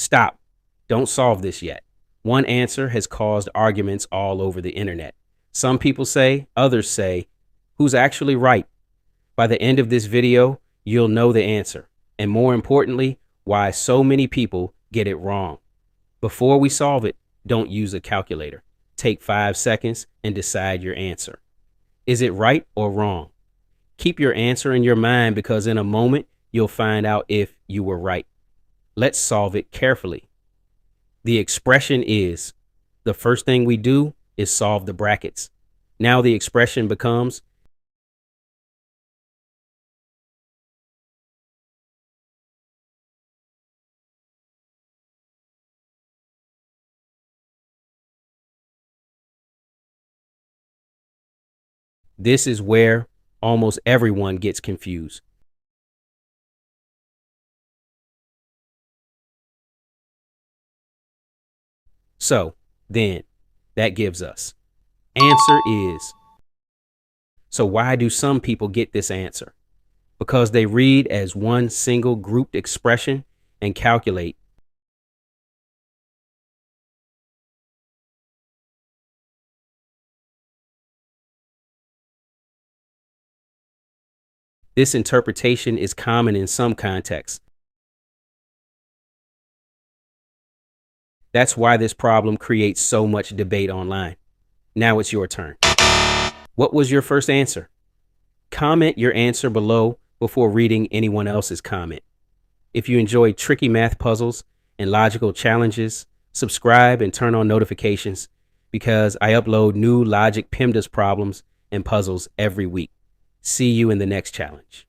Stop. Don't solve this yet. One answer has caused arguments all over the internet. Some people say, others say, who's actually right? By the end of this video, you'll know the answer, and more importantly, why so many people get it wrong. Before we solve it, don't use a calculator. Take 5 seconds and decide your answer. Is it right or wrong? Keep your answer in your mind because in a moment, you'll find out if you were right. Let's solve it carefully. The expression is, the first thing we do is solve the brackets. Now the expression becomes this is where almost everyone gets confused. So then that gives us answer is. So why do some people get this answer? Because they read as one single grouped expression and calculate. This interpretation is common in some contexts. That's why this problem creates so much debate online. Now it's your turn. What was your first answer? Comment your answer below before reading anyone else's comment. If you enjoy tricky math puzzles and logical challenges, subscribe and turn on notifications because I upload new logic PEMDAS problems and puzzles every week. See you in the next challenge.